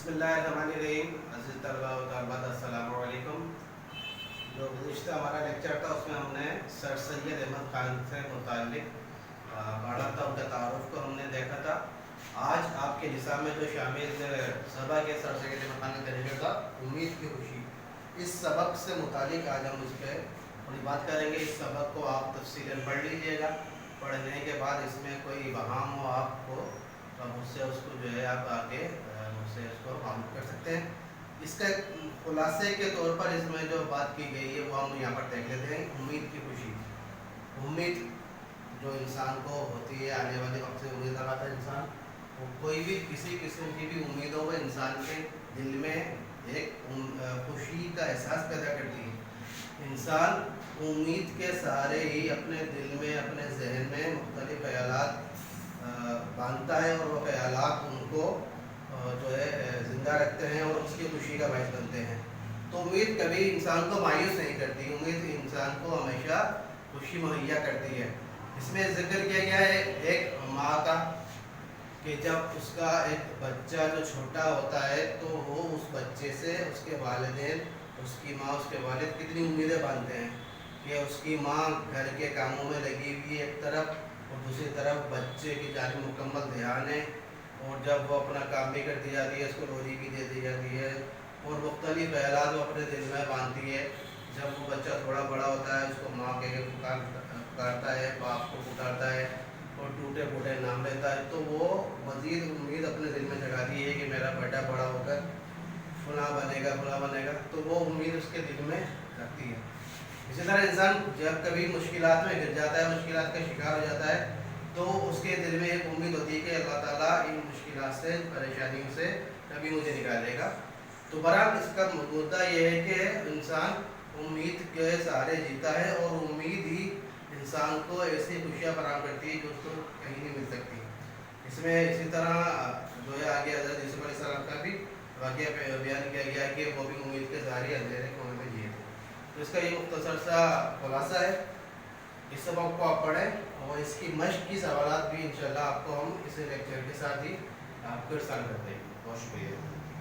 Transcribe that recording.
بسم اللہ الرحمن الرحیم. عزیز طلباء و طالبات السلام علیکم. جو گزشتہ ہمارا لیکچر تھا اس میں ہم نے سر سید احمد خان سے متعلق پڑھا تھا، ان کے تعارف کو ہم نے دیکھا تھا. آج آپ کے نصاب میں جو شامل سبق ہے سر سید احمد خان کا طریقہ تھا امید کی خوشی، اس سبق سے متعلق آج ہم اس پہ تھوڑی بات کریں گے. اس سبق کو آپ تفصیلاً پڑھ لیجئے گا. پڑھنے کے بعد اس میں کوئی وہام ہو آپ کو تو مجھ سے اس کو جو ہے آپ آگے مجھ سے اس کو معلوم کر سکتے ہیں. اس کا خلاصے کے طور پر اس میں جو بات کی گئی ہے وہ ہم یہاں پر دیکھ لیتے ہیں. امید کی خوشی، امید جو انسان کو ہوتی ہے آنے والے وقت سے امید لگاتا ہے انسان. وہ کوئی بھی کسی قسم کی بھی امید ہو وہ انسان کے دل میں ایک خوشی کا احساس پیدا کرتی ہے. انسان امید کے سہارے ہی اپنے دل میں اپنے ذہن میں مختلف خیالات باندھتا ہے اور وہ خیالات ان کو جو ہے زندہ رکھتے ہیں اور اس کی خوشی کا باعث بنتے ہیں. تو امید کبھی انسان کو مایوس نہیں کرتی، امید انسان کو ہمیشہ خوشی مہیا کرتی ہے. اس میں ذکر کیا گیا ہے ایک ماں کا کہ جب اس کا ایک بچہ جو چھوٹا ہوتا ہے تو وہ اس بچے سے اس کے والدین، اس کی ماں، اس کے والد کتنی امیدیں باندھتے ہیں کہ اس کی ماں گھر کے کاموں میں لگی ہوئی ایک طرف اور دوسری طرف بچے کی جانب مکمل دھیان ہے. اور جب وہ اپنا کام بھی کرتی جاتی ہے، اس کو روزی بھی دے دی جاتی ہے اور مختلف خیالات وہ اپنے دل میں باندھتی ہے. جب وہ بچہ تھوڑا بڑا ہوتا ہے اس کو ماں کے پکارتا ہے، باپ کو پکارتا ہے اور ٹوٹے پھوٹے نام لیتا ہے تو وہ مزید امید اپنے دل میں جگاتی ہے کہ میرا بیٹا بڑا ہو کر فلاں بنے گا فلاں بنے گا. تو وہ امید اس کے دل میں رکھتی ہے. اسی طرح انسان جب کبھی مشکلات میں گر جاتا ہے، مشکلات کا شکار ہو جاتا ہے تو اس کے دل میں ایک امید ہوتی ہے کہ اللہ تعالیٰ ان مشکلات سے، پریشانیوں سے کبھی مجھے نکالے گا. تو بہرحال اس کا مدعا یہ ہے کہ انسان امید کے سہارے جیتا ہے اور امید ہی انسان کو ایسی خوشیاں فراہم کرتی ہے جو اس کو کہیں نہیں مل سکتی. اس میں اسی طرح جو ہے آگے حضرت یوسف علیہ السلام کا بھی واقعہ بیان کیا گیا ہے کہ وہ بھی امید کے سہارے اندھیرے کونے میں جیے تھے. تو اس کا یہ مختصر سا خلاصہ ہے. اس سبق کو آپ پڑھیں اور اس کی مشق کی سوالات بھی انشاءاللہ آپ کو ہم اس لیکچر کے ساتھ ہی آپ کو ارسال کرتے ہیں. بہت شکریہ.